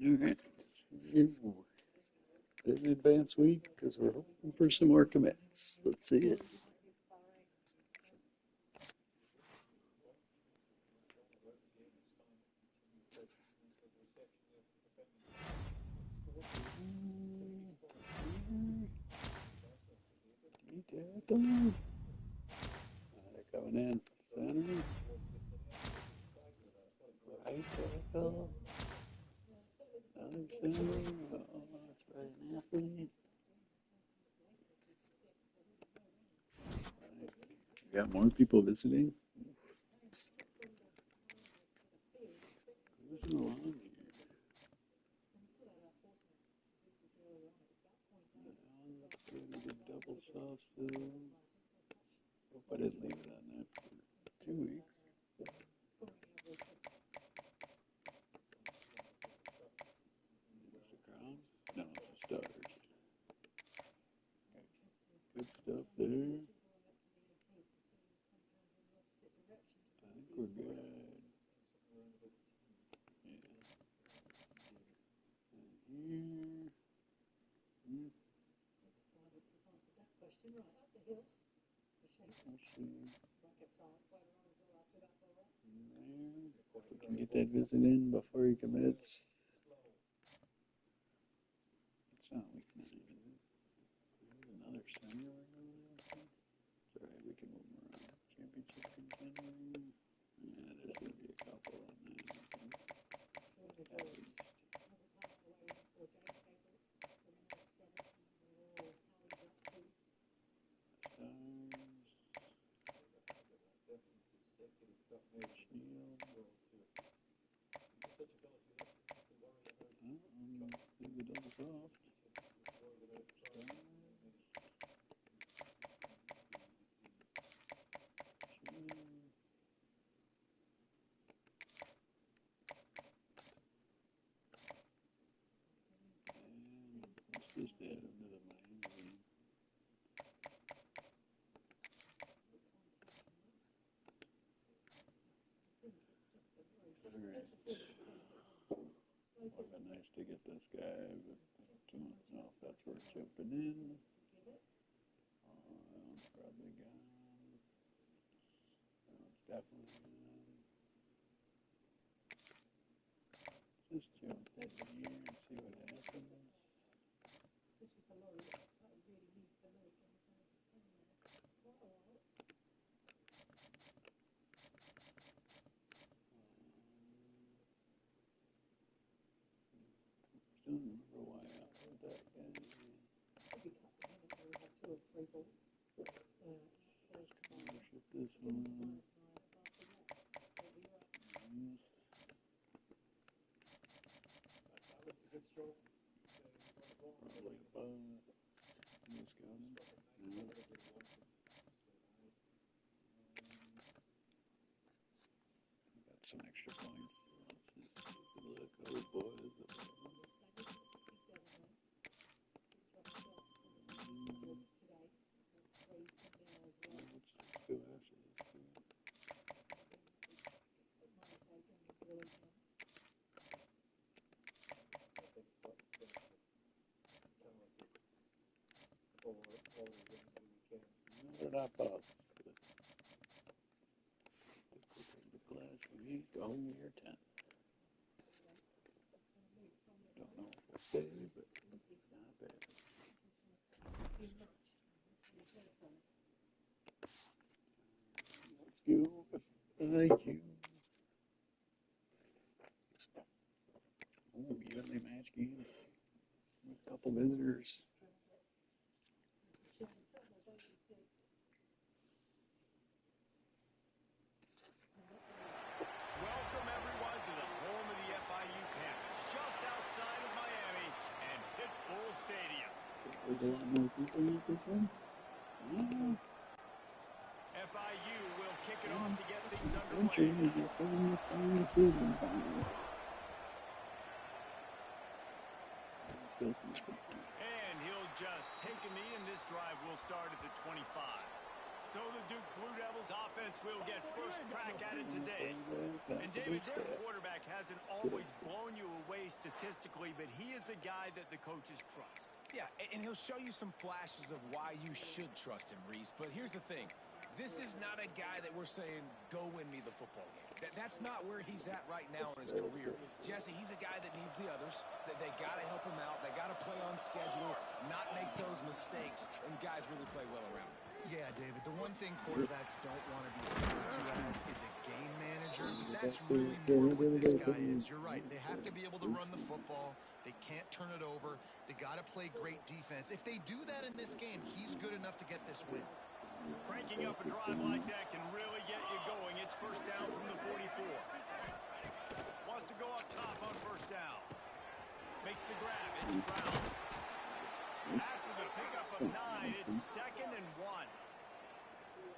All right. An advanced week because we're hoping for some more commits. Let's see it. They're coming in. Center. Right tackle. Another center. Oh, that's right. An athlete. We got more people visiting. Who's along here? Let's go to the double soft still. Hope I didn't leave it on that for 2 weeks. There's the ground. No, it's the stars. Good stuff there. I think we're good. Yeah. And here. Let's see. There. If we can get that visit in before he commits. It's not week 9, is it? There's another center. It's alright, we can move them around. Championship contender. Yeah, there's going to be a couple on that. At least. Just add them to the Miami game. Alright. Would have been nice to get this guy, but I don't know if that's worth jumping in. That one's probably gone. That one's definitely gone. Let's just jump in here and see what happens. I don't remember why I offered that guy. Let's scholarship this one. Probably above. Let's go. No. Got some extra points. Let's just look. Oh boy. Let's go after this guy. No, they're not busts, but the class week, oh, year 10. Don't know if we'll stay, but not bad. Let's go with FIU. Oh, evenly matched game with a couple visitors. Welcome everyone to the home of the FIU campus, just outside of Miami and Pitbull Stadium. Are there more people at this one? Yeah. FIU will kick it off to get things underway. Still some good sense. And he'll just take a knee, and this drive will start at the 25. So the Duke Blue Devils offense will get first crack at it today. And David, their quarterback hasn't always blown you away statistically, but he is a guy that the coaches trust. Yeah, and he'll show you some flashes of why you should trust him, Reese. But here's the thing. This is not a guy that we're saying, go win me the football game. That's not where he's at right now in his career. Jesse, he's a guy that needs the others. They got to help him out. They got to play on schedule, not make those mistakes, and guys really play well around him. Yeah, David, the one thing quarterbacks don't want to be referred to as is a game manager, but that's really more what this guy is. You're right. They have to be able to run the football. They can't turn it over. They got to play great defense. If they do that in this game, he's good enough to get this win. Cranking up a drive like that can really get you going. It's first down from the 44. Wants to go up top on first down. Makes the grab. It's Brown. After the pickup of 9, it's 2nd and 1.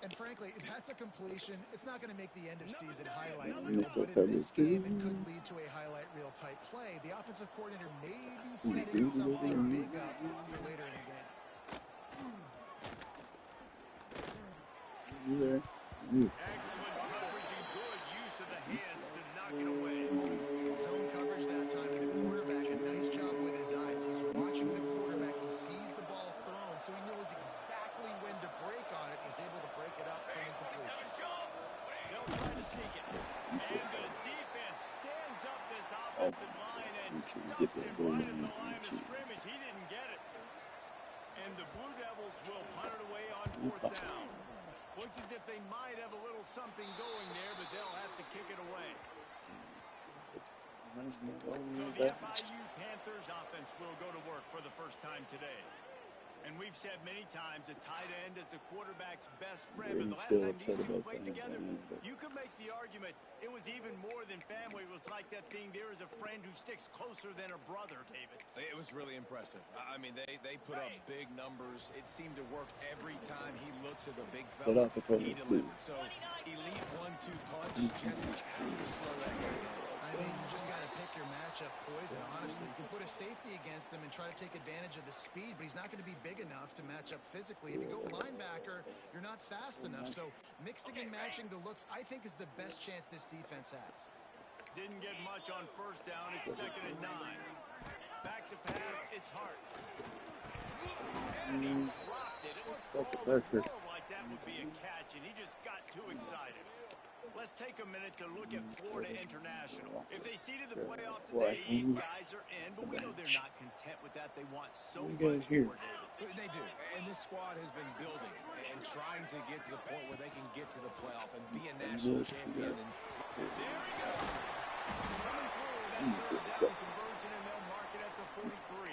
And frankly, if that's a completion, it's not going to make the end of season highlight reel. But in this game, it could lead to a highlight reel type play. The offensive coordinator may be setting something big up for later in the game. Excellent coverage and good use of the hands to knock it away. Zone coverage that time, and the quarterback, a nice job with his eyes. He's watching the quarterback. He sees the ball thrown, so he knows exactly when to break on it. He's able to break it up for incompletion. They'll try to sneak it. And the defense stands up this offensive line and stuffs him right at the line of scrimmage. He didn't get it. And the Blue Devils will punt it away on 4th down. Looks as if they might have a little something going there, but they'll have to kick it away. So the FIU Panthers offense will go to work for the first time today. And we've said many times a tight end is the quarterback's best friend, but the last time these two played together, you could make the argument it was even more than family. It was like that thing, there is a friend who sticks closer than a brother, David. It was really impressive. I mean, they put up big numbers. It seemed to work every time he looked to the big fella. He delivered. So, elite 1-2 punch. Jesse, how do you slow that guy down? I mean, you just got to pick your matchup poison, honestly. You can put a safety against him and try to take advantage of the speed, but he's not going to be big enough to match up physically. If you go linebacker, you're not fast enough. So mixing and matching the looks, I think, is the best chance this defense has. Didn't get much on first down. It's 2nd and 9. Back to pass. It's Hart. And he dropped it. It looked for all the world like that would be a catch, and he just got too excited. Let's take a minute to look at Florida International. If they seeded the playoff today, these guys are in, but we know they're not content with that. They want so much more, David. They do, and this squad has been building and trying to get to the point where they can get to the playoff and be a national champion. And there he goes. Coming through that third down conversion, and they'll mark it at the 43.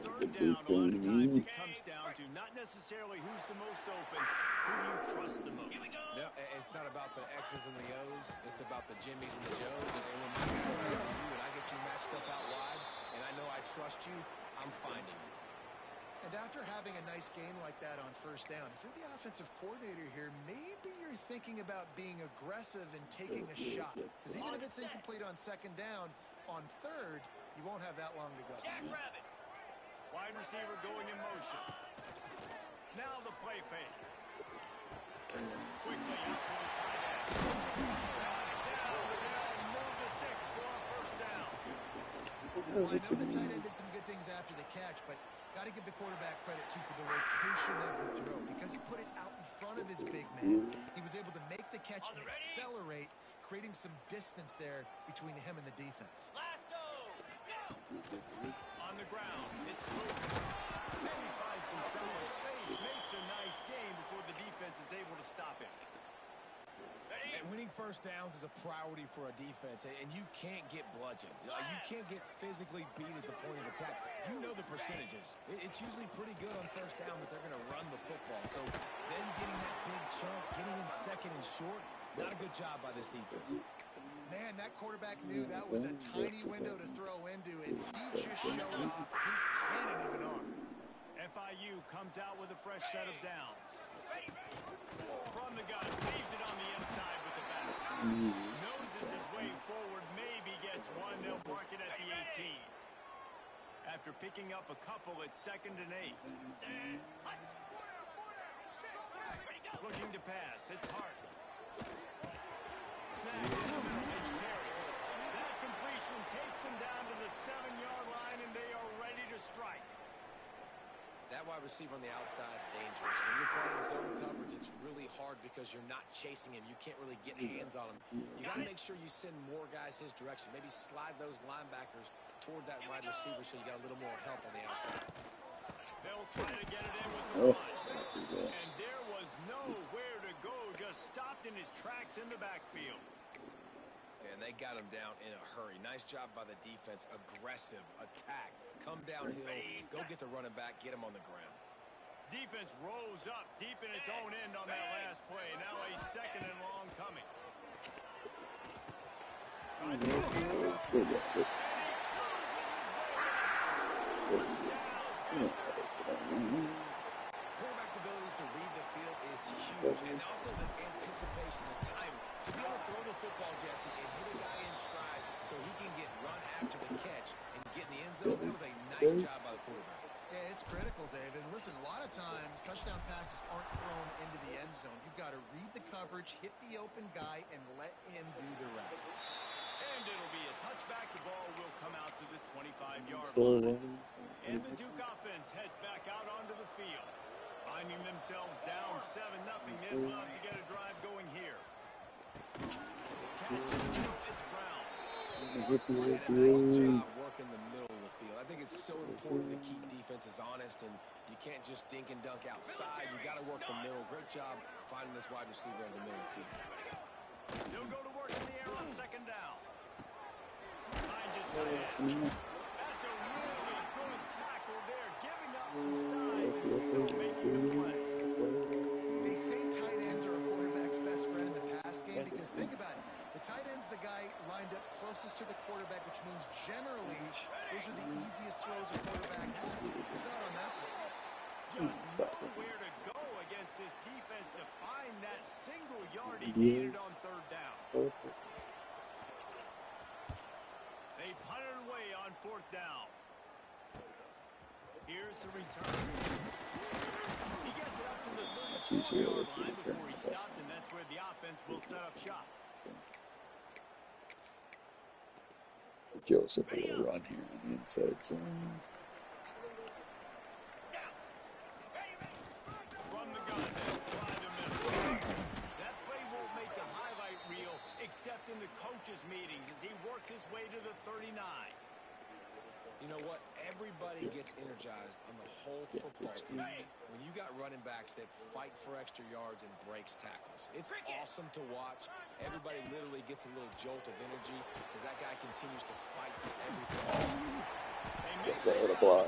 Third down, a lot of times it comes down to not necessarily who's the most open, who do you trust the most. No, it's not about the X's and the O's. It's about the Jimmies and the Joes. And when my guys get to you and I get you matched up out wide, and I know I trust you, I'm finding you. And after having a nice game like that on first down, if you're the offensive coordinator here, maybe you're thinking about being aggressive and taking a shot. Because even if it's incomplete on 2nd down, on 3rd, you won't have that long to go. Wide receiver going in motion. Now the play fake. Quickly out to the tight end. Down, and move the sticks for a first down. Well, I know the tight end did some good things after the catch, but got to give the quarterback credit, too, for the location of the throw. Because he put it out in front of his big man, he was able to make the catch and accelerate, creating some distance there between him and the defense. On the ground, it's moving. Maybe finds some solid space, makes a nice game before the defense is able to stop him. And winning first downs is a priority for a defense, and you can't get bludgeoned. You can't get physically beat at the point of attack. You know the percentages. It's usually pretty good on first down that they're going to run the football. So then getting that big chunk, getting in 2nd and short, not a good job by this defense. Man, that quarterback knew that was a tiny window to throw into, and he just showed off his cannon of an arm. FIU comes out with a fresh set of downs. From the gun, leaves it on the inside with the back. Noses his way forward, maybe gets one. They'll mark it at the 18. After picking up a couple, it's 2nd and 8. Looking to pass. It's Hart. Snag in the middle. It's Perry. That completion takes them down to the 7-yard line, and they are ready to strike. That wide receiver on the outside is dangerous. When you're playing zone coverage, it's really hard because you're not chasing him. You can't really get hands on him. You got to make sure you send more guys his direction. Maybe slide those linebackers toward that wide receiver so you got a little more help on the outside. They'll try to get it in with the run. And there was nowhere to go. Just stopped in his tracks in the backfield. And they got him down in a hurry. Nice job by the defense. Aggressive attack. Come downhill. Go get the running back. Get him on the ground. Defense rose up deep in its own end on that last play. Now a 2nd and long coming. Quarterback's abilities to read the field is huge. And also the anticipation, the time to be able to throw the football, Jesse, and hit a guy in stride so he can get run after the catch and get in the end zone. That was a nice job by the quarterback. Yeah, it's critical, David. Listen, a lot of times touchdown passes aren't thrown into the end zone. You've got to read the coverage, hit the open guy, and let him do the rest. And it'll be a touchback. The ball will come out to the 25-yard line. And the Duke offense heads back out onto the field. Finding themselves down 7-0. They'd love to get a drive going here. Catch in the middle. It's Brown. And a nice job working the middle of the field. I think it's so important to keep defenses honest, and you can't just dink and dunk outside. You got to work the middle. Great job finding this wide receiver in the middle of the field. They'll go to work in the air on 2nd down. Behind his tight end. That's a really good tackle there, giving up some size and still making the play. They say tight ends are a quarterback's best friend in the pass game because think about it. The tight end's the guy lined up closest to the quarterback, which means generally those are the easiest throws a quarterback has. You saw it on that one. Just nowhere to go against this defense to find that single yard he needed on 3rd down. They punt it away on 4th down. Here's the return. He gets it up to the 34-yard line before he stopped, and that's where the offense will set up shop. Joseph will run here on the inside zone. From the gun, they'll try the middle. That play won't make the highlight reel except in the coaches' meetings as he works his way to the 39. You know what? Everybody gets energized on the whole football team when you got running backs that fight for extra yards and breaks tackles. It's awesome to watch. Everybody literally gets a little jolt of energy as that guy continues to fight for everything. We'll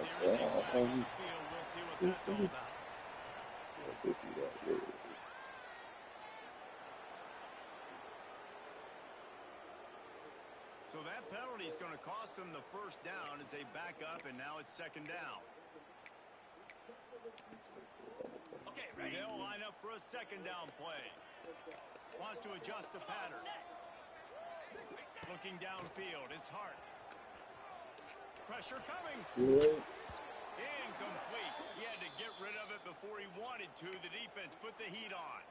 see what that's all about. So that penalty is going to cost them the 1st down as they back up, and now it's 2nd down. Okay, ready. They'll line up for a 2nd down play. Wants to adjust the pattern. Looking downfield, it's Hart. Pressure coming. Incomplete. He had to get rid of it before he wanted to. The defense put the heat on.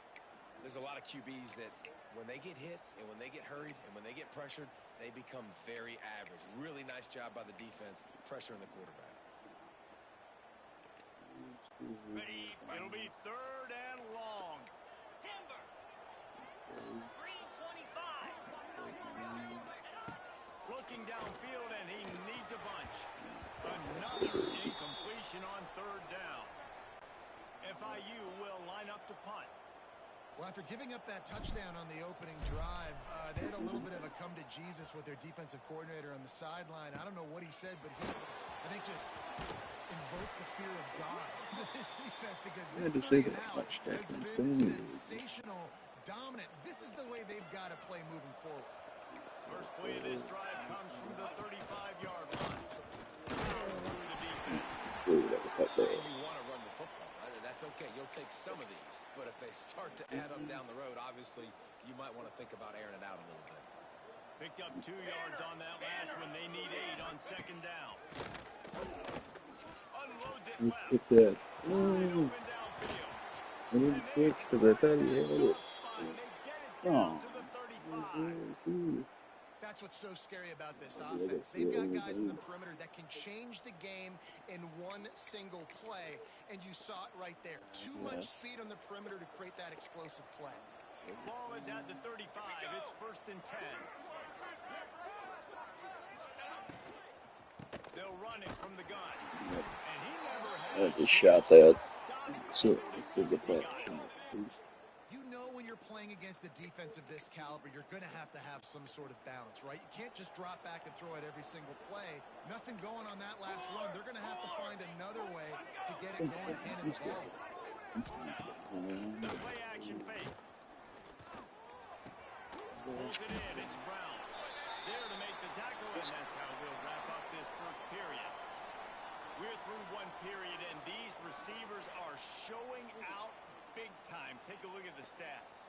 There's a lot of QBs that when they get hit and when they get hurried and when they get pressured, they become very average. Really nice job by the defense pressuring the quarterback. Ready. It'll be 3rd and long. Timber. Green 25. Looking downfield, and he needs a bunch. Another incompletion on 3rd down. FIU will line up to punt. Well, after giving up that touchdown on the opening drive, they had a little bit of a come-to-Jesus with their defensive coordinator on the sideline. I don't know what he said, but he, I think, just invoked the fear of God into this defense because this 3 and out has been sensational, dominant. This is the way they've got to play moving forward. First play of this drive comes from the 35-yard line. Through the defense. And you want to run the football. That's okay. You'll take some of these. But if they start to add up down the road, obviously, you might want to think about airing it out a little bit. Picked up 2 yards on that last one. They need 8 on 2nd down. Unloads it left. Look at that. Open downfield. I didn't switch because I thought he had it. Soft spot, and they get it down to the 35. That's what's so scary about this I offense. see They've it got in the guys in the game. perimeter that can change the game in one single play, and you saw it right there. Too much speed on the perimeter to create that explosive play. Ball is at the 35. It's 1st and 10. They'll run it from the gun. And he never had I just shot that. So there's a play. You know when you're playing against a defense of this caliber, you're going to have some sort of balance, right? You can't just drop back and throw it every single play. Nothing going on that last run. They're going to have to find another way to get it going and in the ball. The play action fake. Pulls it in. It's Brown. There to make the tackle, and that's how we'll wrap up this first period. We're through one period, and these receivers are showing out big time. Take a look at the stats.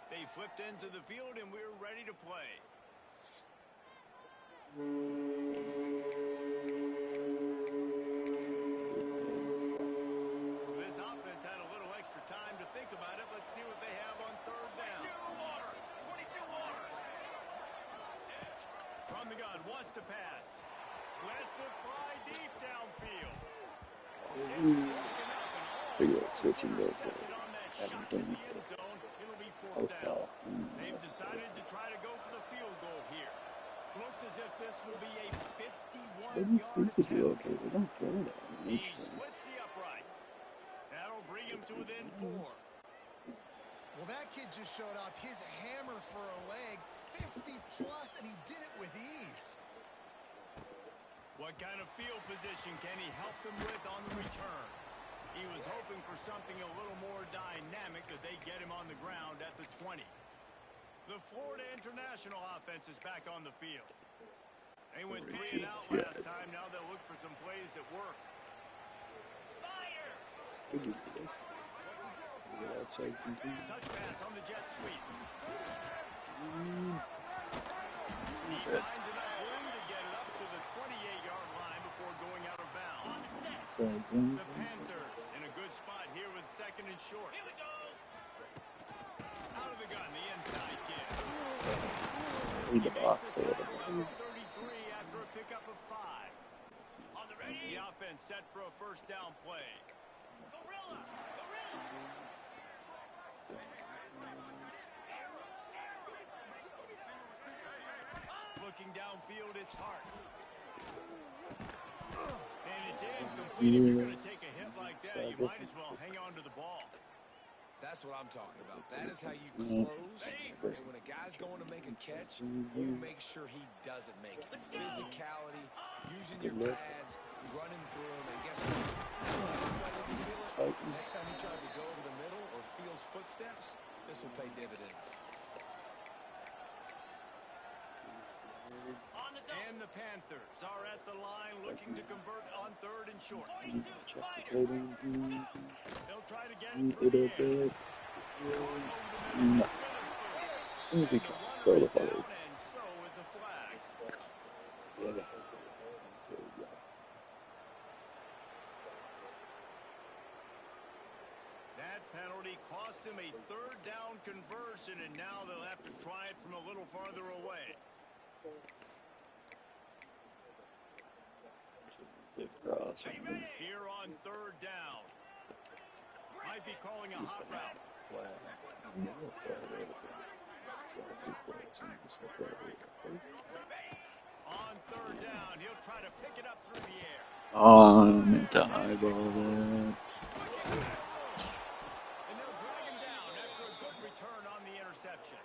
They flipped into the field, and we're ready to play. This offense had a little extra time to think about it. Let's see what they have on 3rd down. 22 orders. From the gun, wants to pass. Lets it fly deep downfield. It's broken up and all Figure out switching those intercepted on that shot to the end zone. It'll be 4th down. They've decided to try to go for the field goal here. Looks as if this will be a 51-yard attempt. He splits the uprights. That'll bring him to within 4. Well, that kid just showed off his hammer for a leg, 50-plus, and he did it with ease. What kind of field position can he help them with on the return? He was hoping for something a little more dynamic that they get him on the ground at the 20. The Florida International offense is back on the field. They went 3 and out last time. Now they'll look for some plays that work. Fire. Touch pass on the jet sweep. He finds enough room to get it up to the 28-yard line before going out of bounds. The Panthers in a good spot here with 2nd and short. Here we go. Out of the gun, the inside kid. Read the box a little bit. 33 after a pickup of 5. On the ready. The offense set for a 1st down play. Gorilla. Looking downfield, it's Hart. And it's incomplete. If you're going to take a hit like that, you might as well hang on to the ball. That's what I'm talking about. That is how you close. And when a guy's going to make a catch, you make sure he doesn't make it. Physicality, using your pads, running through him, and guess what? Next time he tries to go over the middle or feels footsteps, this will pay dividends. And the Panthers are at the line looking to convert on 3rd and short. 22 Spider. They'll try to get it through the air. As soon as he can The throw runner the is ball. down, and so is a flag. That penalty cost them a 3rd down conversion, and now they'll have to try it from a little farther away. Here on 3rd down. Might be calling a hot route. On 3rd down, he'll try to pick it up through the air. Oh, I meant to eyeball that. And they'll drag him down after a good return on the interception.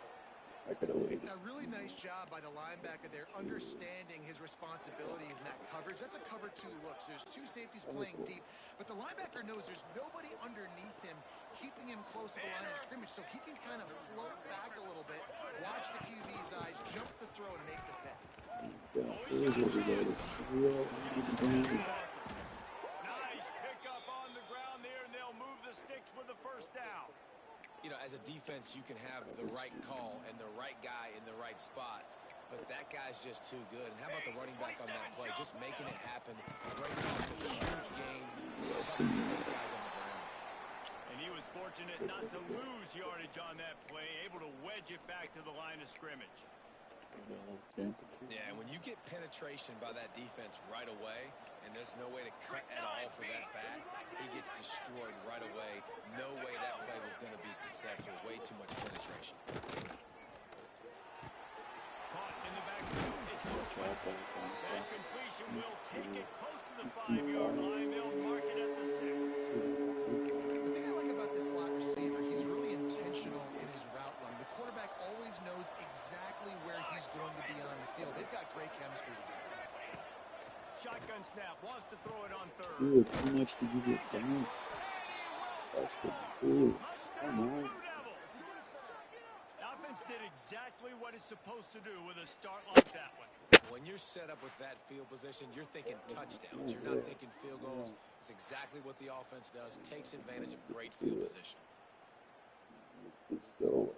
I could have waited. A really nice job by the linebacker there, understanding his responsibilities in that coverage. That's a cover 2 look. So there's 2 safeties playing deep, but the linebacker knows there's nobody underneath him, keeping him close to the line of scrimmage, so he can kind of float back a little bit, watch the QB's eyes, jump the throw, and make the pick. Nice pickup on the ground there, and they'll move the sticks with the 1st down. You know, as a defense, you can have the right call and the right guy in the right spot. but that guy's just too good. And how about the running back on that play? Just making it happen. Breaking off a huge gain. Those guys on the ground. And he was fortunate not to lose yardage on that play, able to wedge it back to the line of scrimmage. Yeah, and when you get penetration by that defense right away, and there's no way to cut at all for that back, he gets destroyed right away. No way that play was going to be successful. Way too much penetration. Caught in the backfield. It's that completion will take it close to the 5-yard line. They'll mark it at the 6. The thing I like about this slot receiver, he's really intentional in his route running. The quarterback always knows exactly where he's going to be on the field. They've got great chemistry together. Shotgun snap, wants to throw it on third. Dude, how much did you get done? That's the dude. Touchdown, Blue Devils. Offense did exactly what it's supposed to do with a start like that one. When you're set up with that field position, you're thinking touchdowns. You're not thinking field goals. It's exactly what the offense does. Takes advantage of great field position. It's so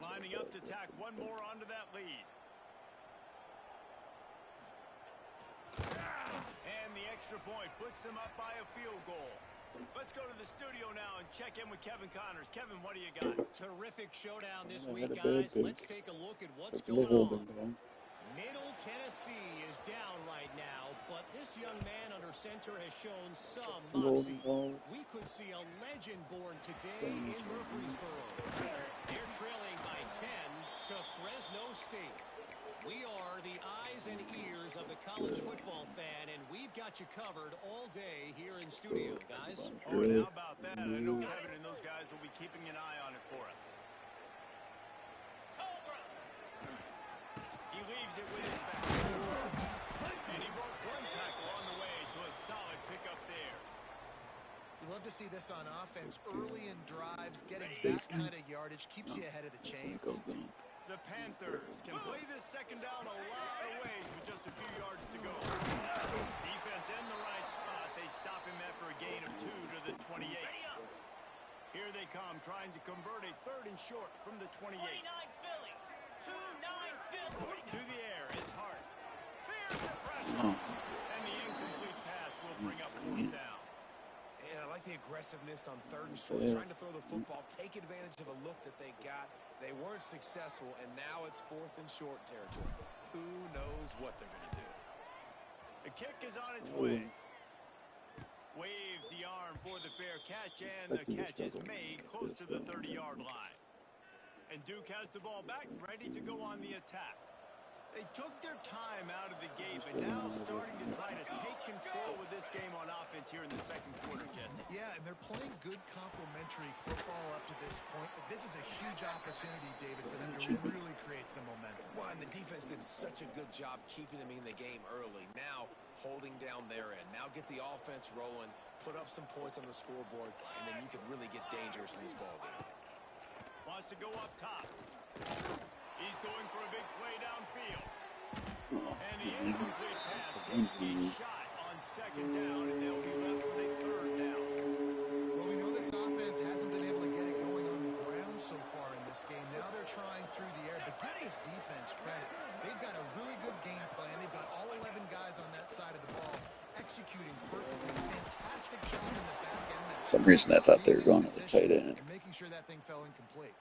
Lining up to tack one more onto that lead. And the extra point puts them up by a field goal. Let's go to the studio now and check in with Kevin Connors. Kevin, what do you got? Terrific showdown this week, guys. Let's take a look at what's going on. Middle Tennessee is down right now, but this young man under center has shown some moxie. We could see a legend born today in Murfreesboro. They're trailing by 10 to Fresno State. We are the eyes and ears of the college football fan, and we've got you covered all day here in studio, guys. Oh, and how about that? I know Kevin and those guys will be keeping an eye on it for us. He leaves it with his back. And he broke one tackle on the way to a solid pickup there. You love to see this on offense. Early in drives, getting that kind of yardage keeps you ahead of the chains. The Panthers can play this second down a lot of ways with just a few yards to go. Defense in the right spot. They stop him after a gain of 2 to the 28. Here they come, trying to convert a 3rd and short from the 28. 29 Phillies. 2-9 Phillies. To the air, it's Hart. There's the pressure. And the incomplete pass will bring up 4th down. And I like the aggressiveness on 3rd and short, trying to throw the football, take advantage of a look that they got. They weren't successful, and now it's 4th and short territory. Who knows what they're going to do? The kick is on its way. Waves the arm for the fair catch, and the catch is made close to the 30-yard line. And Duke has the ball back, ready to go on the attack. They took their time out of the gate, but now starting to try to take control of this game on offense here in the 2nd quarter, Jesse. Yeah, and they're playing good complementary football up to this point, but this is a huge opportunity, David, for them to really create some momentum. Well, and the defense did such a good job keeping them in the game early. Now holding down their end. Now get the offense rolling, put up some points on the scoreboard, and then you could really get dangerous in this ballgame. Wants to go up top. He's going for a big play downfield. And the incomplete pass takes the shot on 2nd down, and they'll be left with a 3rd down. Well, we know this offense hasn't been able to get it going on the ground so far in this game. Now they're trying through the air, but give this defense credit. They've got a really good game plan. They've got all 11 guys on that side of the ball executing perfectly. Fantastic job in the back end. For some reason I thought they were going to the tight end. And making sure that thing fell incomplete.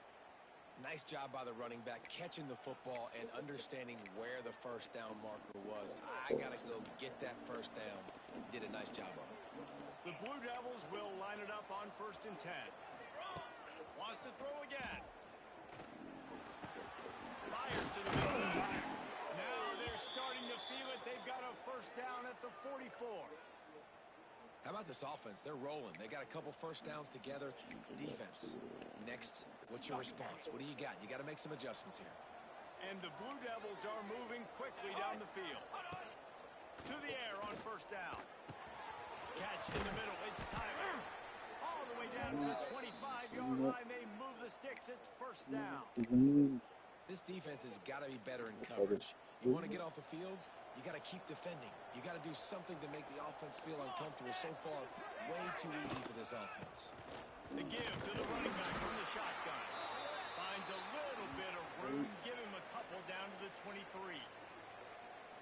Nice job by the running back, catching the football and understanding where the 1st down marker was. I got to go get that 1st down. Did a nice job of it. The Blue Devils will line it up on 1st and 10. Wants to throw again. Fires to the middle. Now they're starting to feel it. They've got a 1st down at the 44. How about this offense? They're rolling. They got a couple 1st downs together. Defense. Next, what's your response? What do you got? You got to make some adjustments here. And the Blue Devils are moving quickly down the field. To the air on 1st down. Catch in the middle. It's Tyler. All the way down to the 25-yard line. They move the sticks. It's 1st down. This defense has got to be better in coverage. You want to get off the field? You got to keep defending. You got to do something to make the offense feel uncomfortable. So far, way too easy for this offense. The give to the running back from the shotgun. Finds a little bit of room. Give him a couple down to the 23.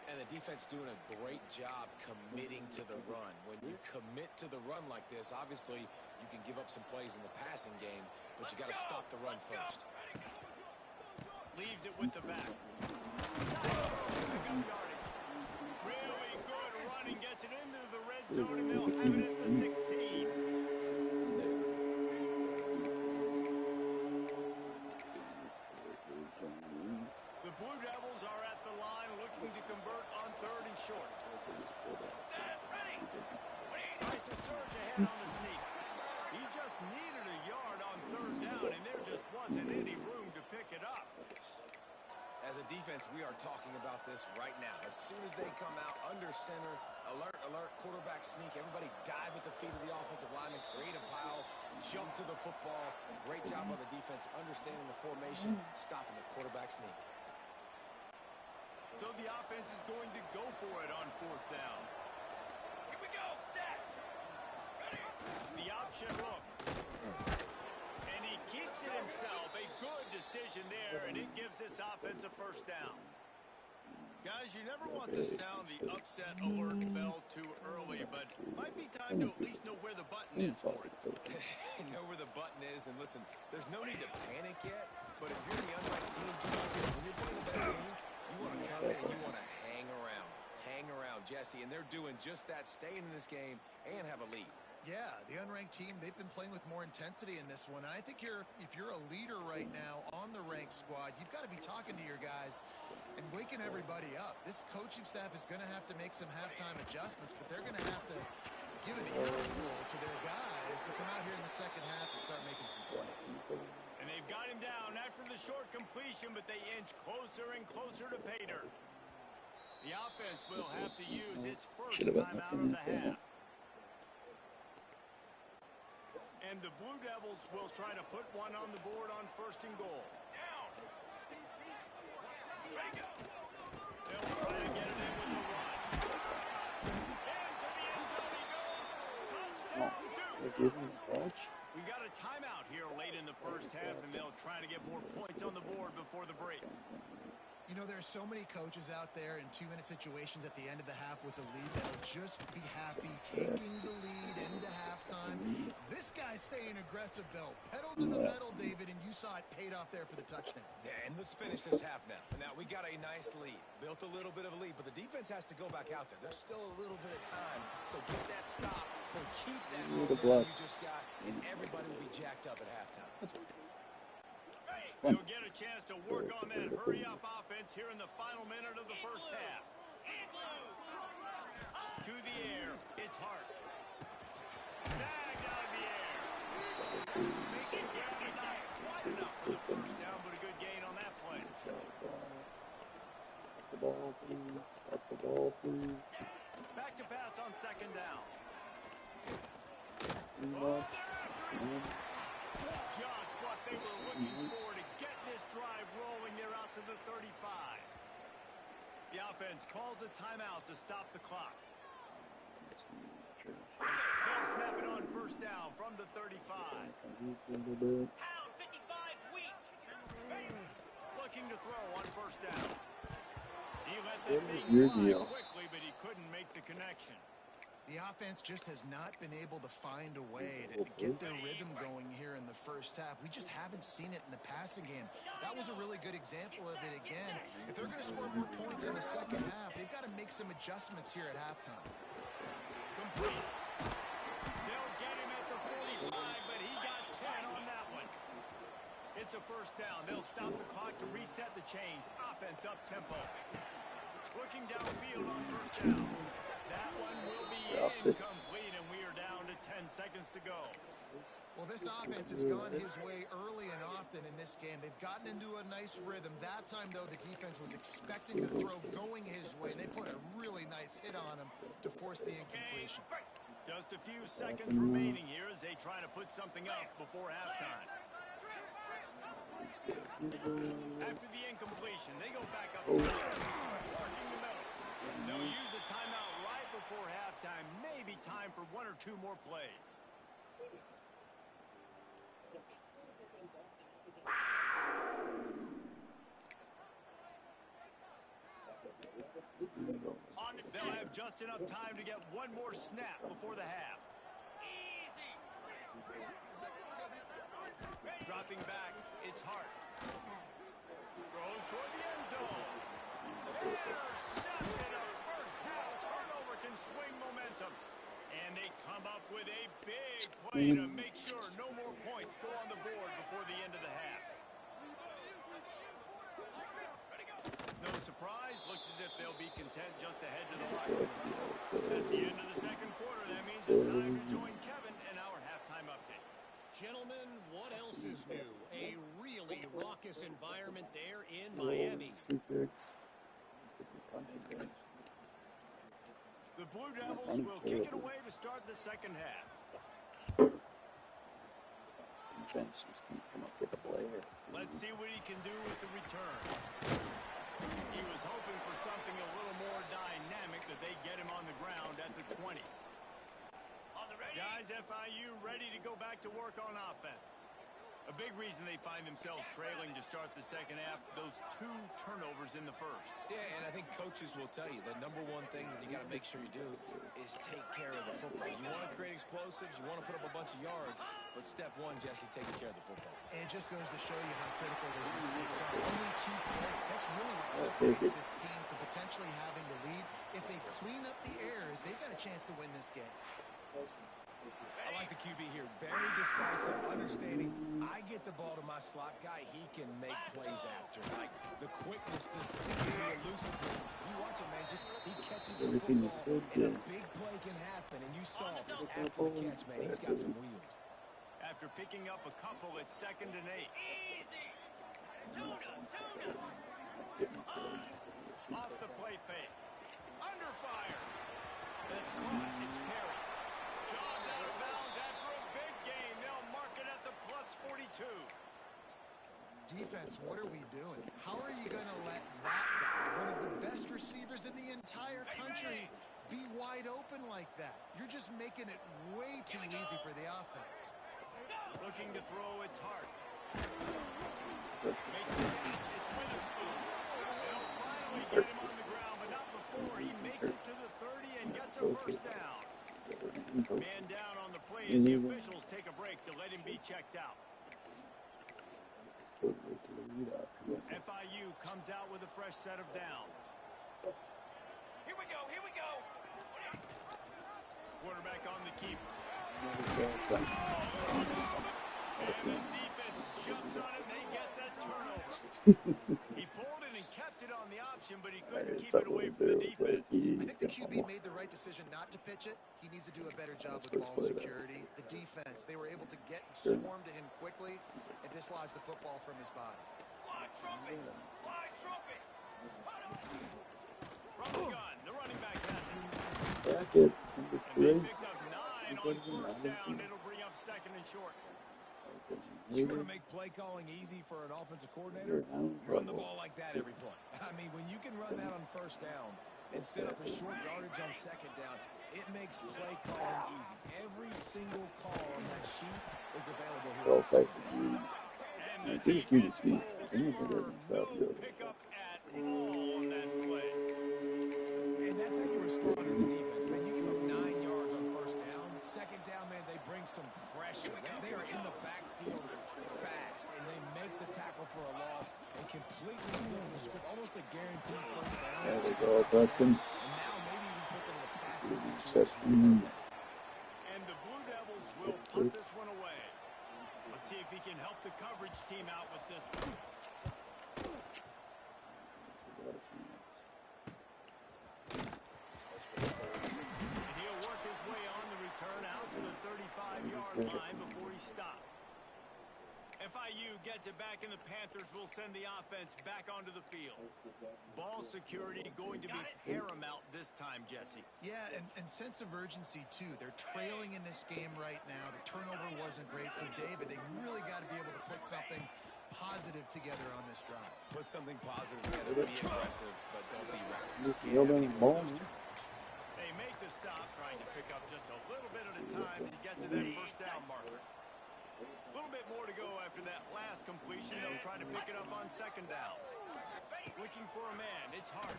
And the defense doing a great job committing to the run. When you commit to the run like this, obviously you can give up some plays in the passing game, but you got to stop the run first. Leaves it with the back. Nice throw. Pick up yardage. Really good running. Gets it into the red zone, and they'll have it at the 16. The Blue Devils are at the line looking to convert on 3rd and short. Tries to surge ahead on the sneak. He just needed a yard on 3rd down, and there just wasn't any room to pick it up. As a defense, we are talking about this right now. As soon as they come out under center, alert, alert, quarterback sneak, everybody dive at the feet of the offensive lineman, create a pile, jump to the football. Great job on the defense understanding the formation, stopping the quarterback sneak. So the offense is going to go for it on 4th down. Here we go, set. Ready. The option look. And he keeps it himself. A good decision there, and it gives this offense a 1st down. Guys, you never want to sound the upset alert bell too early, but might be time to at least know where the button is for it. Know where the button is, and listen, there's no need to panic yet, but if you're the unranked team, just like this, when you're playing the better team, you want to come in and you want to hang around, Jesse, and they're doing just that, staying in this game and have a lead. Yeah, the unranked team, they've been playing with more intensity in this one. And I think if you're a leader right now on the ranked squad, you've got to be talking to your guys and waking everybody up. This coaching staff is going to have to make some halftime adjustments, but they're going to have to give an earful to their guys to come out here in the second half and start making some plays. And they've got him down after the short completion, but they inch closer and closer to pay dirt. The offense will have to use its first time out of the half. And the Blue Devils will try to put one on the board on 1st and goal. Down. Ready, go. They'll try to get it in with the run. Into the end zone he goes. Touchdown, Duke. We got a timeout here late in the 1st half, and they'll try to get more points on the board before the break. You know, there's so many coaches out there in 2-minute situations at the end of the half with the lead that'll just be happy taking the lead into halftime. This guy's staying aggressive, though. Pedal to the metal, David, and you saw it paid off there for the touchdown. Yeah, and let's finish this half now. Now, we got a nice lead. Built a little bit of a lead, but the defense has to go back out there. There's still a little bit of time, so get that stop to keep that momentum you just got, and everybody will be jacked up at halftime. They'll get a chance to work on that hurry-up offense here in the final minute of the 1st half. To the air, it's Hart. Bagged out of the air. Makes the grab, but not quite enough for the 1st down, but a good gain on that play. The ball, please. Up the ball, please. Back to pass on 2nd down. Just what they were looking for to get this drive rolling. They're out to the 35. The offense calls a timeout to stop the clock. They'll snap it on 1st down from the 35. Pound 55 weak. Looking to throw on 1st down. He let that thing fly quickly, but he couldn't make the connection. The offense just has not been able to find a way to get their rhythm going here in the 1st half. We just haven't seen it in the passing game. That was a really good example of it again. If they're going to score more points in the 2nd half, they've got to make some adjustments here at halftime. Complete. They'll get him at the 45, but he got 10 on that one. It's a 1st down. They'll stop the clock to reset the chains. Offense up tempo. Looking downfield on 1st down. That one will be incomplete, and we are down to 10 seconds to go. Well, this offense has gone his way early and often in this game. They've gotten into a nice rhythm. That time, though, the defense was expecting the throw going his way, and they put a really nice hit on him to force the incompletion. Just a few seconds remaining here as they try to put something up before halftime. After the incompletion, they go back up to working the middle. They'll use a timeout right before halftime. Maybe time for 1 or 2 more plays. They'll have just enough time to get one more snap before the half. Easy. Dropping back, it's Hart. Throws toward the end zone. Intercepted. A first half turnover can swing momentum. And they come up with a big play to make sure no more points go on the board before the end of the half. No surprise, looks as if they'll be content just to head to the locker room. That's the end of the second quarter. That means it's time to join Kevin and our halftime update. Gentlemen, what else is new? A really raucous environment there in Miami. The Blue Devils will kick it away to start the second half. Defense is going to come up with a play here. Let's see what he can do with the return. He was hoping for something a little more dynamic, that they get him on the ground at the 20. Guys, FIU ready to go back to work on offense. A big reason they find themselves trailing to start the second half, those 2 turnovers in the first. Yeah, and I think coaches will tell you the number one thing that you got to make sure you do is take care of the football. You want to create explosives, you want to put up a bunch of yards, but step one, Jesse, taking care of the football. And it just goes to show you how critical those mistakes are. Only 2 plays. That's really what separates this team from potentially having the lead. If they clean up the errors, they've got a chance to win this game. I like the QB here. Very decisive, understanding. I get the ball to my slot guy. He can make plays after. Like the quickness, the speed, the elusiveness. You watch him, man. Just he catches the football, and a big play can happen. And you saw after the catch, man, he's got some wheels. After picking up a couple, it's 2nd and 8. Easy. Tuna. Off the play fake. Under fire. That's caught. It's Perry. Shoved out of bounds after a big gain. They'll mark it at the +42. Defense, what are we doing? How are you going to let that guy, one of the best receivers in the entire country, be wide open like that? You're just making it way too easy for the offense. Looking to throw, it's Hart. Makes the catch. It's Witherspoon. They'll finally get him on the ground, but not before he makes it to the 30 and gets a first down. Man down on the play as the officials take a break to let him be checked out. FIU comes out with a fresh set of downs. Here we go. Quarterback on the keeper. And the defense jumps on it, and they get that turnover. He pulled it and kept it on the option, but he couldn't keep it away from the defense. I think the QB made the right decision not to pitch it. He needs to do a better job with ball security. The defense, they were able to get swarm to him quickly and dislodge the football from his body. Fly trumpet. From the gun, the running back has it. Bracket, number And they 3. picked up 9 on first down. It'll bring up 2nd and short. You want to make play calling easy for an offensive coordinator? Run the ball like that every play. I mean, when you can run that on first down and set up a short yardage on 2nd down, it makes play calling easy. Every single call on that sheet is available here. Well, thanks to you. And the These QB defense speed. holds They need to firm. get stuff No good. pickup at all on that play. And that's how you respond as a defense, man. You give up 9 yards on first down. 2nd down, man, they bring some pressure. They are in the backfield fast, and they make the tackle for a loss and completely flip the script. Almost a guaranteed first down. There they go, Preston. And now maybe we put them in a passing Except situation. And the Blue Devils will punt this one away. Let's see if he can help the coverage team out with this one. And he'll work his way on the return out to the 35-yard line before he stopped. FIU gets it back, and the Panthers will send the offense back onto the field. Ball security going to be paramount this time, Jesse. Yeah, and sense of urgency, too. They're trailing in this game right now. The turnover wasn't great. So, David, they really got to be able to put something positive together on this drive. Put something positive together, be aggressive, but don't be reckless. Just yielding the ball. They make the stop, trying to pick up just a little bit at a time to get to that first down marker. A little bit more to go after that last completion. They'll try to pick it up on second down. Looking for a man. It's hard.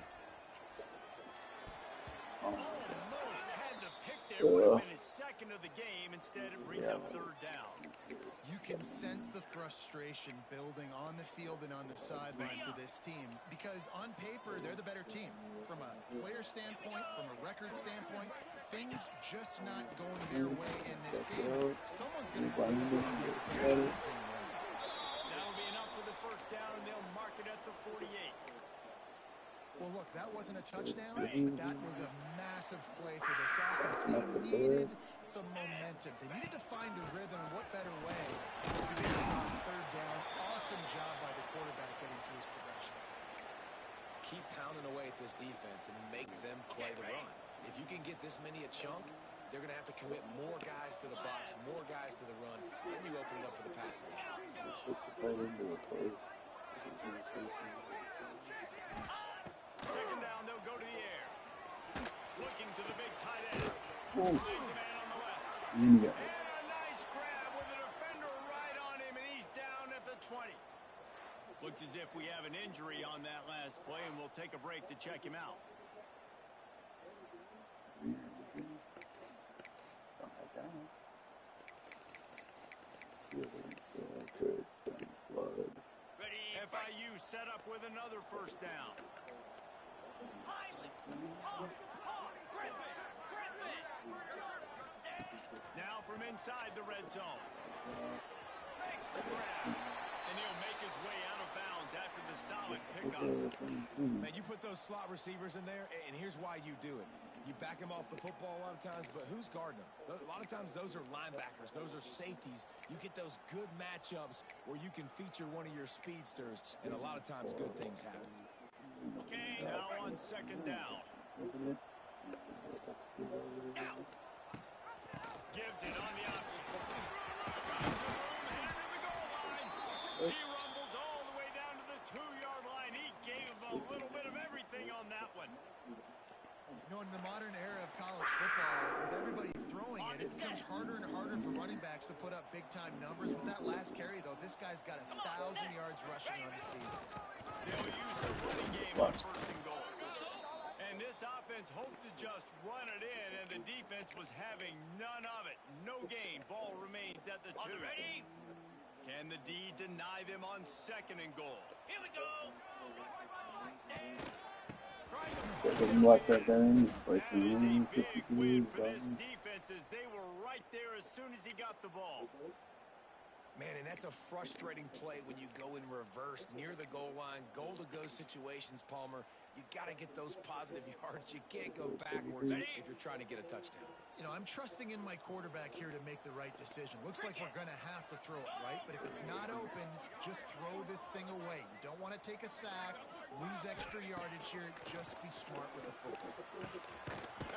Almost had the pick there. Would have been his second of the game. Instead, it brings up third down. You can sense the frustration building on the field and on the sideline for this team because on paper, they're the better team. From a player standpoint, from a record standpoint, things just not going their way in this game. Someone's going to have to step up and make this thing right. That'll be enough for the first down, and they'll mark it at the 48. Well, look, that wasn't a touchdown, but that was a massive play for this offense. They needed some momentum. They needed to find a rhythm. What better way to do it on third down? Awesome job by the quarterback getting through his progression. Keep pounding away at this defense and make them play the run. If you can get this many a chunk, they're going to have to commit more guys to the box, more guys to the run, then you open it up for the passing game. Second down, they'll go to the air. Looking to the big tight end. Finds a man on the left. And a nice grab with a defender right on him, and he's down at the 20. Looks as if we have an injury on that last play, and we'll take a break to check him out. FIU set up with another first down. Now from inside the red zone. Makes the grab. And he'll make his way out of bounds after the solid pickup. Man, you put those slot receivers in there, and here's why you do it. You back them off the football a lot of times, but who's guarding them? A lot of times those are linebackers. Those are safeties. You get those good matchups where you can feature one of your speedsters, and a lot of times good things happen. Okay, now on second down. Gives it on the option. Got some room headed to the goal line. He rumbles all the way down to the 2-yard line. He gave a little bit of everything on that one. You know, in the modern era of college football, with everybody throwing it, it becomes harder and harder for running backs to put up big-time numbers. With that last carry, though, this guy's got 1,000 yards rushing on the season. They'll use the running game on first and goal. And this offense hoped to just run it in, and the defense was having none of it. No gain. Ball remains at the 2. Can the D deny them on second and goal? Here we go. Doesn't like that game. That is a big win for this defense as they were right there as soon as he got the ball. Man, and that's a frustrating play when you go in reverse near the goal line, goal-to-go situations, Palmer. You got to get those positive yards. You can't go backwards if you're trying to get a touchdown. You know, I'm trusting in my quarterback here to make the right decision. Looks like we're going to have to throw it, right? But if it's not open, just throw this thing away. You don't want to take a sack, lose extra yardage here. Just be smart with the football.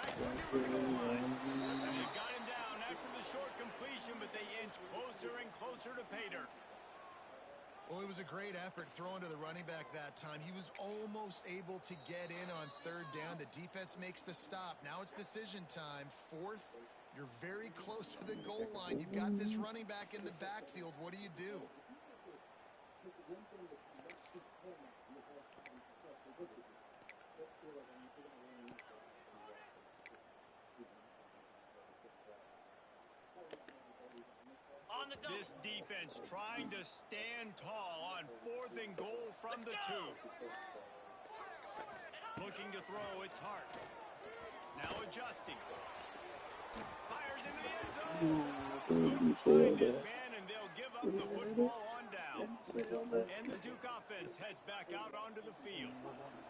Nice through the goal line. And they got him down after the short completion, but they inch closer and closer to pay dirt. Well, it was a great effort throwing to the running back that time. He was almost able to get in on third down. The defense makes the stop. Now it's decision time. Fourth, you're very close to the goal line. You've got this running back in the backfield. What do you do? This defense trying to stand tall on fourth and goal from the 2. Looking to throw, it's Hart. Now adjusting. Fires into the end zone. Couldn't find his man, and they'll give up the football on downs. And the Duke offense heads back out onto the field.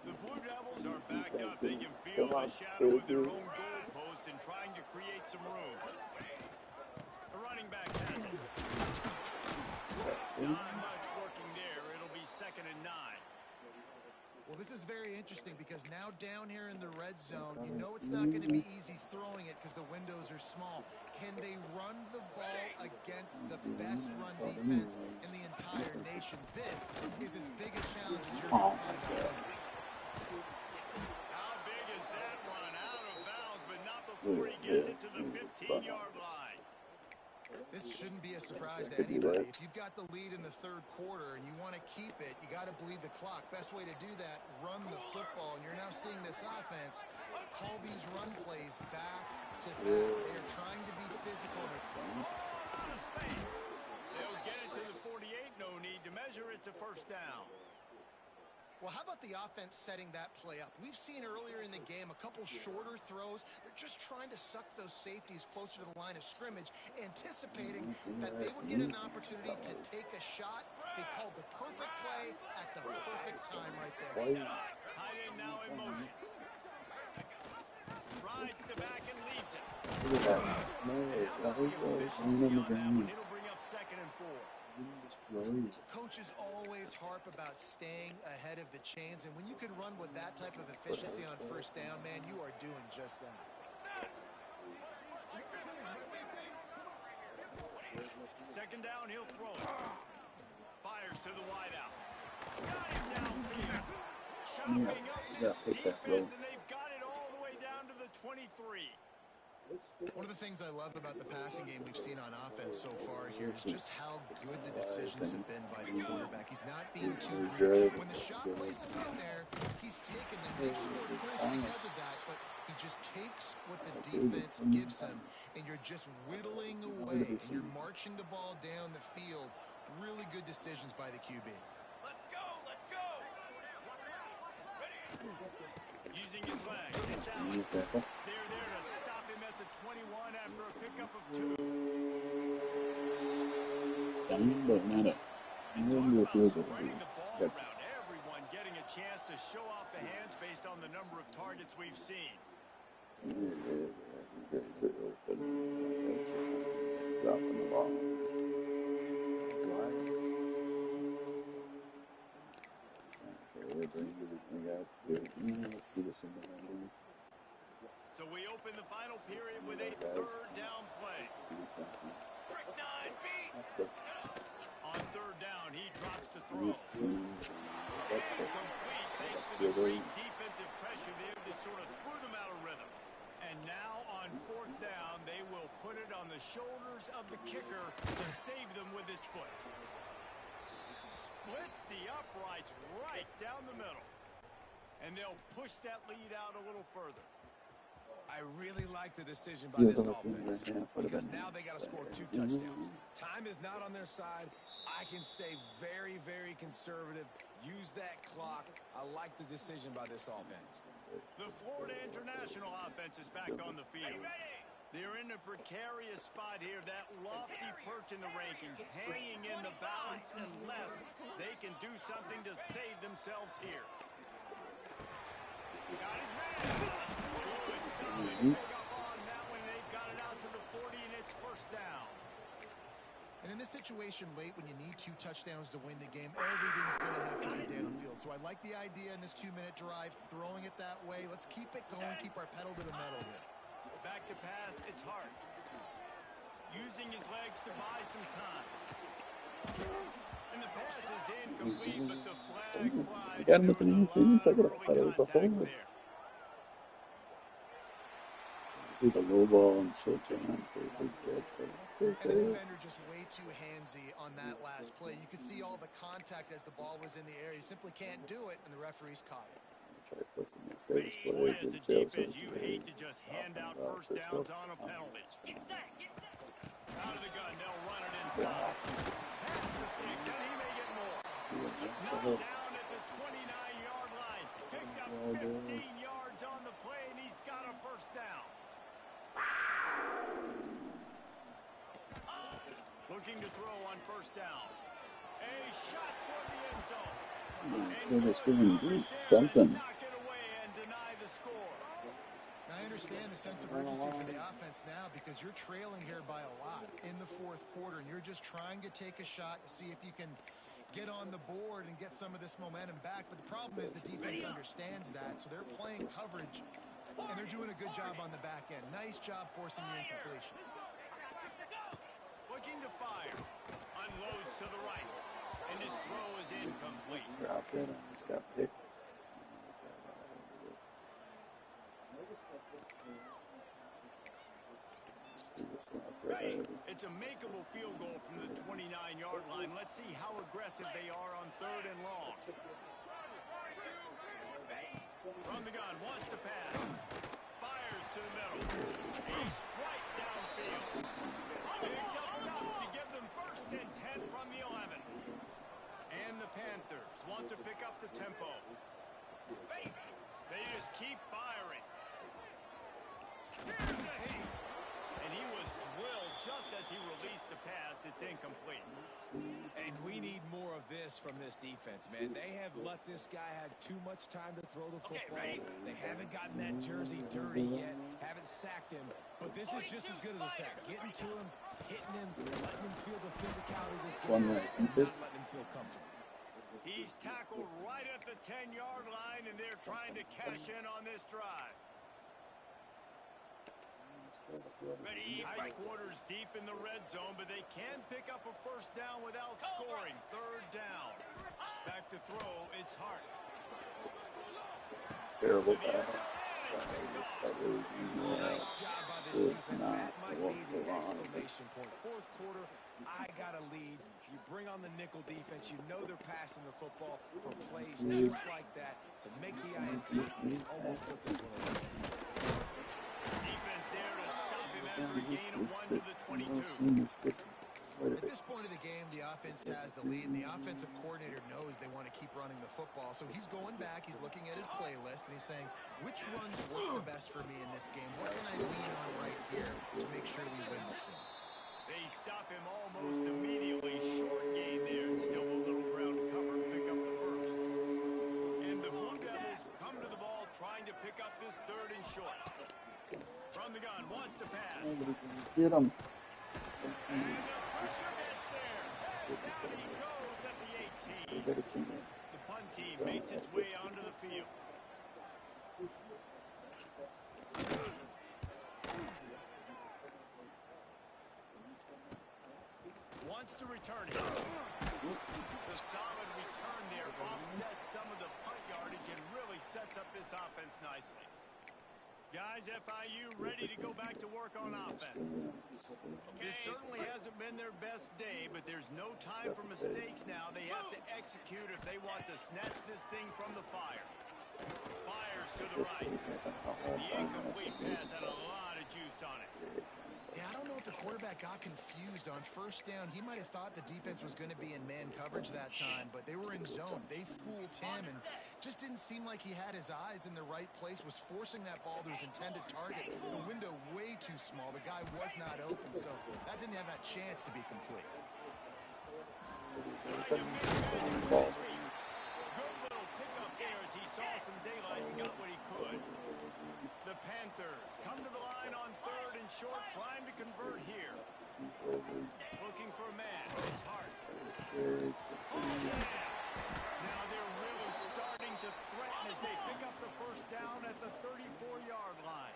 The Blue Devils are backed up. They can feel the shadow of their own goal post and trying to create some room. The running back has it. Not much working there. It'll be 2nd and 9. Well, this is very interesting because now down here in the red zone, you know it's not going to be easy throwing it because the windows are small. Can they run the ball against the best run defense in the entire nation? This is as big a challenge as you're going to find offensively. How big is that run? Out of bounds, but not before he gets it to the 15-yard line. This shouldn't be a surprise to anybody. If you've got the lead in the third quarter and you want to keep it, you got to bleed the clock. Best way to do that, run the football. And you're now seeing this offense call these run plays back to back. They are trying to be physical. Out of space. They'll get it to the 48. No need to measure. It's a first down. Well, how about the offense setting that play up? We've seen earlier in the game a couple shorter throws. They're just trying to suck those safeties closer to the line of scrimmage, anticipating that they would get an opportunity to take a shot. They called the perfect play at the perfect time right there. Tight end now in motion. Rides the back and leaves it. It'll bring up 2nd and 4. Coaches always harp about staying ahead of the chains, and when you can run with that type of efficiency on first down, man, you are doing just that. Second down, he'll throw it. Fires to the wideout. Got him downfield. Chopping up this defense, and they've got it all the way down to the 23. One of the things I love about the passing game we've seen on offense so far here is just how good the decisions have been by the quarterback. He's not being too greedy. When the shot plays have been there, he's taken them. They've scored points because of that, but he just takes what the defense gives him, and you're just whittling away, and you're marching the ball down the field. Really good decisions by the QB. Let's go, let's go. Using his leg, it's Allen. They're there to stop him at the 21 after a pickup of 2. Spreading the ball around, everyone getting a chance to show off the hands based on the number of targets we've seen. Dropping the ball. Let's do this in the ending. So we open the final period with a third down play. Trick 9B. On third down, he drops to throw. That's Complete thanks to the great defensive pressure there that sort of threw them out of rhythm. And now on fourth down, they will put it on the shoulders of the kicker to save them with his foot. Splits the uprights right down the middle. And they'll push that lead out a little further. I really like the decision by this offense because now they got to score 2 touchdowns. Time is not on their side. I can stay very, very conservative. Use that clock. I like the decision by this offense. The Florida International offense is back on the field. They're in a precarious spot here, that lofty perch in the rankings, hanging in the balance unless they can do something to save themselves here. Got his man. Good, solid pickup on that one. They've got it out to the 40, and it's first down. And in this situation late, when you need 2 touchdowns to win the game, everything's going to have to be downfield. So I like the idea in this 2-minute drive, throwing it that way. Let's keep it going, keep our pedal to the metal here. Back to pass, it's Hart. Using his legs to buy some time. And the pass is incomplete, but the flag flies. Got him with the new things. I got Early it was a contact hole. there. Do the low ball and switch it on for a big catch, but And it's the okay. defender just way too handsy on that last play. You could see all the contact as the ball was in the air. He simply can't do it, and the referees caught it. Try something that's great As play. a Good jail defense, so you hate to just hand out first downs on a penalty. Get set, get set. Out of the gun, they'll run it inside. Pass mistakes, and he may get more. Knocked down at the 29-yard line. Picked up 15 yards on the play, and he's got a first down. Looking to throw on first down. A shot toward the end zone. Something. Knock it away and deny the score. And I understand the sense of urgency for the offense now because you're trailing here by a lot in the fourth quarter, and you're just trying to take a shot to see if you can get on the board and get some of this momentum back. But the problem is the defense understands that, so they're playing coverage, and they're doing a good job on the back end. Nice job forcing the incompletion. Looking to fire. Unloads to the right. And his throw is incomplete. Dropped it. Almost got picked. Hey, it's a makeable field goal from the 29-yard line. Let's see how aggressive they are on 3rd and long. From the gun, wants to pass. Fires to the middle. A strike downfield. Picks up enough to give them 1st and 10 from the 11. And the Panthers want to pick up the tempo. They just keep firing. Here's a heat. And he was drilled just as he released the pass. It's incomplete. And we need more of this from this defense, man. They have let this guy have too much time to throw the football. They haven't gotten that jersey dirty yet, haven't sacked him. But this is just as good as a sack. Getting to him, hitting him, letting him feel the physicality of this game, and not letting him feel comfortable. He's tackled right at the 10-yard line, and they're trying to cash in on this drive. Tight quarters deep in the red zone, but they can pick up a 1st down without scoring. 3rd down. Back to throw, it's Hart. Terrible pass. Nice job by this defense. That might be the exclamation point. 4th quarter, I got a lead. You bring on the nickel defense. You know they're passing the football for plays just like that to make the INT and almost put this one away. Defense there to stop him after a gain of 1 to the 22. At this point of the game, the offense has the lead, and the offensive coordinator knows they want to keep running the football. So he's going back, he's looking at his playlist, and he's saying, which runs work the best for me in this game? What can I lean on right here to make sure we win this one? They stop him almost immediately. Short gain there, and still a little ground to cover to pick up the 1st. And the Blue Devils come to the ball trying to pick up this 3rd and short. From the gun, wants to pass. Get him. And the pressure gets there. Down he goes at the 18. The punt team makes its way onto the field. Wants to return it. The solid return there offsets some of the punt yardage and really sets up this offense nicely. Guys, FIU ready to go back to work on offense. This certainly hasn't been their best day, but there's no time for mistakes now. They have to execute if they want to snatch this thing from the fire. Fires to the right. The incomplete pass had a lot of juice on it. Yeah, I don't know if the quarterback got confused on 1st down. He might have thought the defense was going to be in man coverage that time, but they were in zone. They fooled him and just didn't seem like he had his eyes in the right place, was forcing that ball to his intended target. The window way too small. The guy was not open, so that didn't have that chance to be complete. Good little pickup there as he saw some daylight and got what he could. The Panthers come to the line on 3rd and short, trying to convert here. Looking for a man. It's Hart. Now they're really starting to threaten as they pick up the 1st down at the 34-yard line.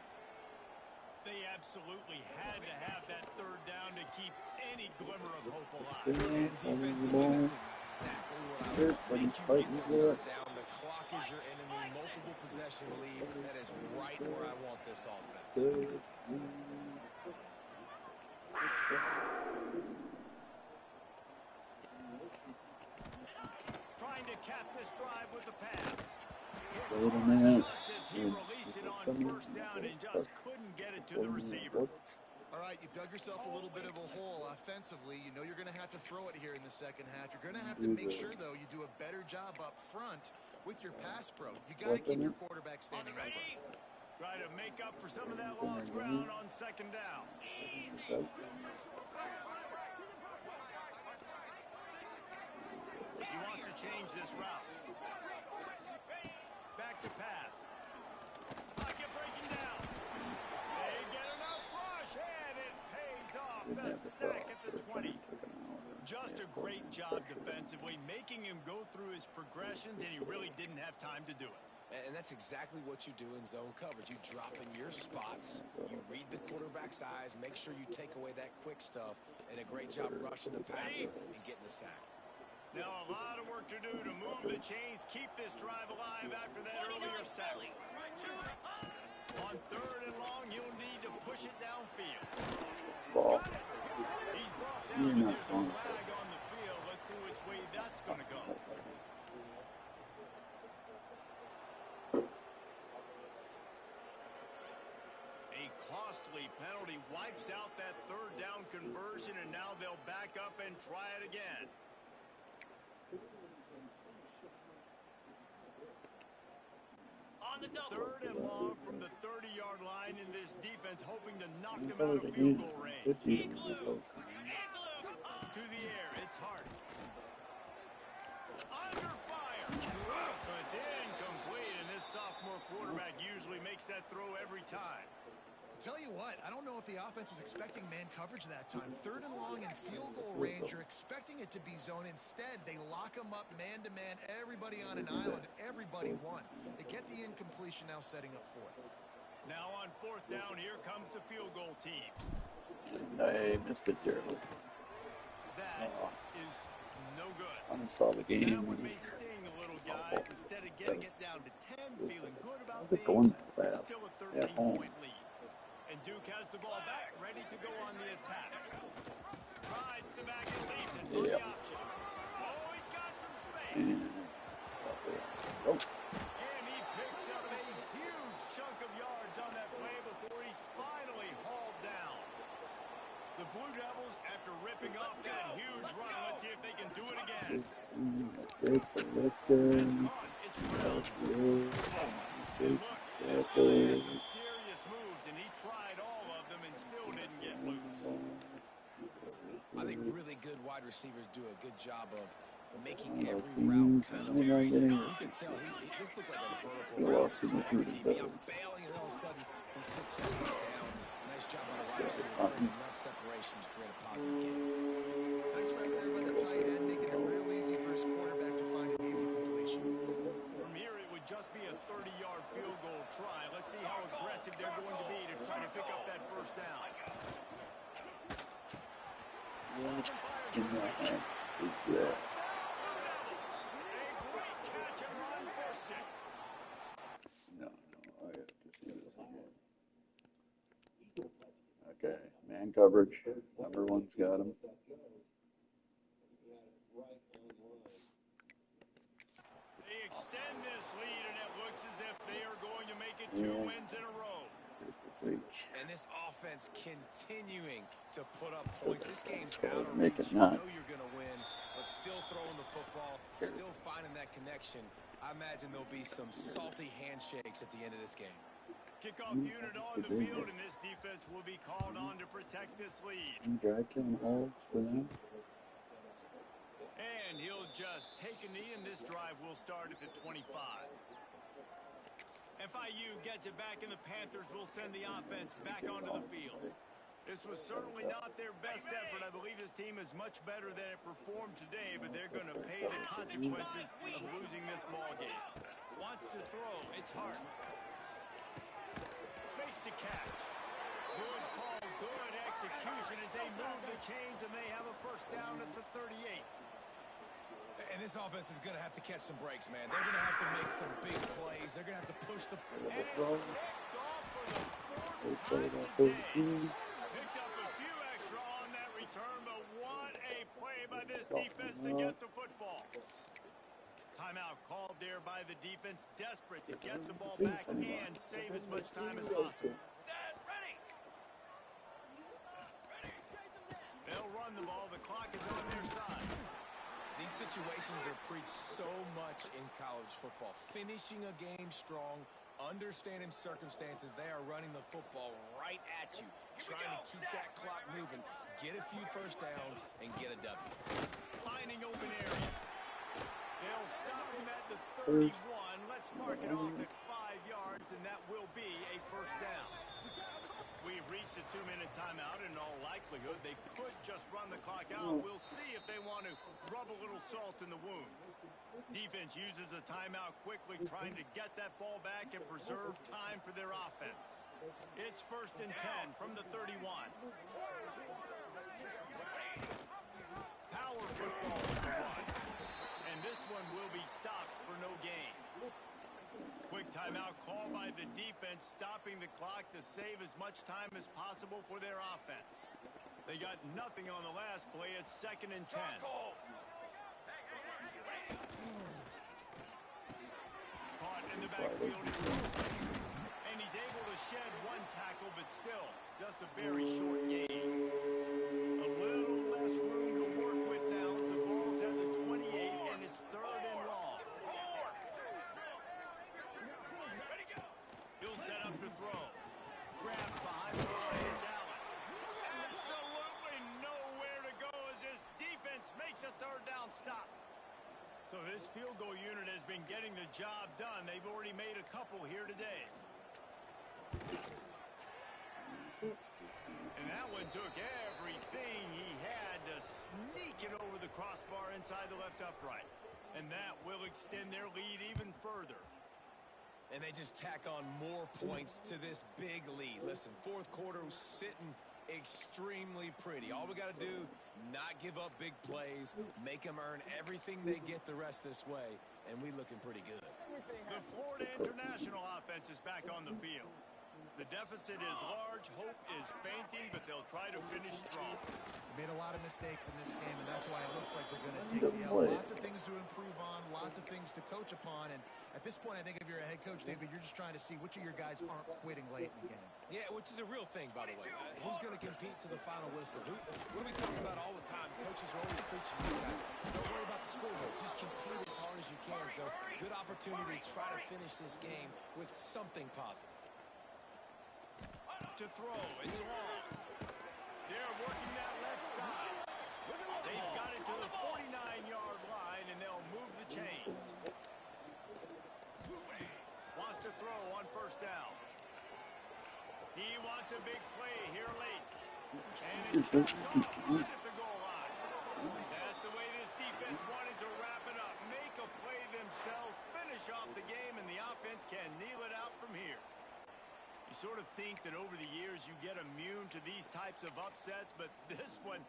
They absolutely had to have that 3rd down to keep any glimmer of hope alive. And defensively, that's exactly what I want. Make you get the 3rd down. The clock is your enemy. Multiple possession lead. That is right where I want this offense. Trying to cap this drive with the pass. Just as he released it on 1st down and just couldn't get it to the receiver. All right, you've dug yourself a little bit of a hole offensively. You know you're going to have to throw it here in the 2nd half. You're going to have to make sure, though, you do a better job up front with your pass pro. You got to keep your quarterback standing up. Try to make up for some of that lost ground on 2nd down. He wants to change this route. Back to pass. Pocket breaking down. They get enough rush, and it pays off. The sack at the 20. Just a great job defensively, making him go through his progressions, and he really didn't have time to do it. And that's exactly what you do in zone coverage. You drop in your spots, you read the quarterback's eyes, make sure you take away that quick stuff, and a great job rushing the passer and getting the sack. Now a lot of work to do to move the chains, keep this drive alive after that earlier sack. On 3rd and long, you'll need to push it downfield. Got it. He's brought down, but there's a flag on the field. Let's see which way that's going to go. A costly penalty wipes out that 3rd down conversion, and now they'll back up and try it again. On the double. 3rd and long from the 30-yard line, in this defense hoping to knock them out of field goal range. To the air, it's Hart. Under fire. It's incomplete, and this sophomore quarterback usually makes that throw every time. Tell you what, I don't know if the offense was expecting man coverage that time. 3rd and long in field goal range, you're expecting it to be zone. Instead, they lock them up man-to-man, everybody on an island, everybody won. They get the incompletion, now setting up 4th. Now on 4th down, here comes the field goal team. I missed it terribly. That is no good. Uninstall the game. That one may sting a little, guys. Instead of getting it down to 10, feeling good about How's it things, going it's fast? still a At home. 13-point lead. And Duke has the ball back, ready to go on the attack. Rides the back and leads it on the option. Oh, he's got some space. Oh. And he picks up a huge chunk of yards on that play before he's finally hauled down. The Blue Devils, after ripping off that huge run, let's see if they can do it again. Mistakes for Liston. Caught. It's Brown. Mistake. This guy has some serious moves, and he tried all of them and still didn't get loose. I think really good wide receivers do a good job of making every route kind of you can tell this looked like a vertical route. So after DB, I'm bailing, and all of a sudden he sits his touchdown. Nice job by the wide receiver, creating enough separation to create a positive game. Nice right there by the tight end, making it real easy for his quarterback to find an easy completion. From here, it would just be a 30-yard field goal try. Let's see how aggressive they're going to be to try to pick up that 1st down. What in the heck is that? A great catch and run for 6. No, I have to see this again. Okay, man coverage. Number 1's got him. They extend this lead, and it looks as if they are going to make it 2 wins in a row. And this offense continuing to put up points. This game's out of Make reach. it You not. know you're going to win, but still throwing the football, still finding that connection. I imagine there'll be some salty handshakes at the end of this game. Kickoff unit on the field, and this defense will be called on to protect this lead. Drag killing holds for them. And he'll just take a knee, and this drive will start at the 25. FIU gets it back, and the Panthers will send the offense back onto the field. This was certainly not their best effort. I believe this team is much better than it performed today, but they're going to pay the consequences of losing this ball game. Wants to throw. It's Hart. Makes the catch. Good call, good execution as they move the chains, and they have a 1st down at the 38. And this offense is going to have to catch some breaks, man. They're going to have to make some big plays. They're going to have to push the... And it's picked off for the 4th time today. Picked up a few extra on that return, but what a play by this defense to get the football. Timeout called there by the defense, desperate to get the ball back and save as much time as possible. Set, ready. They'll run the ball. The clock is on their side. These situations are preached so much in college football. Finishing a game strong, understanding circumstances. They are running the football right at you, trying to keep that clock moving, get a few 1st downs, and get a W. Finding open areas. They'll stop him at the 31. Let's mark it off at 5 yards, and that will be a 1st down. We've reached a 2-minute timeout. In all likelihood, they could just run the clock out. We'll see if they want to rub a little salt in the wound. Defense uses a timeout quickly, trying to get that ball back and preserve time for their offense. It's 1st and 10 from the 31. Power football with the run. And this one will be stopped for no gain. Quick timeout call by the defense, stopping the clock to save as much time as possible for their offense. They got nothing on the last play. It's 2nd and 10. Caught in the backfield. And he's able to shed one tackle, but still just a very short gain. A little less room to work with now as the ball's at the 28, and it's 3rd and long. He'll set up to throw. Grabbed behind the line. It's Allen. Absolutely nowhere to go as this defense makes a 3rd down stop. So this field goal unit has been getting the job done. They've already made a couple here today. And that one took everything he had to sneak it over the crossbar inside the left upright. And that will extend their lead even further. And they just tack on more points to this big lead. Listen, 4th quarter was sitting extremely pretty. All we got to do, not give up big plays, make them earn everything they get the rest this way, and we looking pretty good. The Florida International offense is back on the field. The deficit is large, hope is fainting, but they'll try to finish strong. Made a lot of mistakes in this game, and that's why it looks like we're going to take the L. Lots of things to improve on, lots of things to coach upon, and at this point, I think if you're a head coach, David, you're just trying to see which of your guys aren't quitting late in the game. Yeah, which is a real thing, by the way. Who's going to compete to the final whistle? What do we talk about all the time? Coaches are always preaching to you guys. Don't worry about the scoreboard. Just compete as hard as you can. So, good opportunity to try to finish this game with something positive. To throw, it's long. They're working that left side. They've got it to the 49-yard line, and they'll move the chains. Wants to throw on 1st down. He wants a big play here late. And it's picked off right at the goal line. That's the way this defense wanted to wrap it up. Make a play themselves, finish off the game, and the offense can kneel it out from here. You sort of think that over the years you get immune to these types of upsets, but this one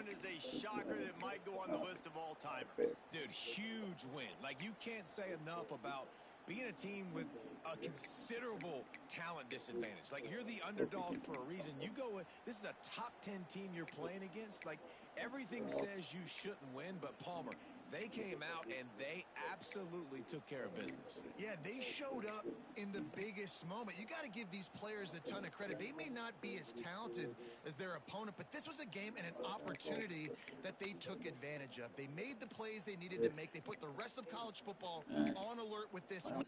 is a shocker that might go on the list of all time. Dude, huge win. Like, you can't say enough about being a team with a considerable talent disadvantage. Like, you're the underdog for a reason. You go in, this is a top 10 team you're playing against. Like, everything says you shouldn't win, but Palmer, they came out and they absolutely took care of business. Yeah, they showed up in the biggest moment. You got to give these players a ton of credit. They may not be as talented as their opponent, but this was a game and an opportunity that they took advantage of. They made the plays they needed to make. They put the rest of college football on alert with this one.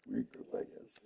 Regroup, I guess.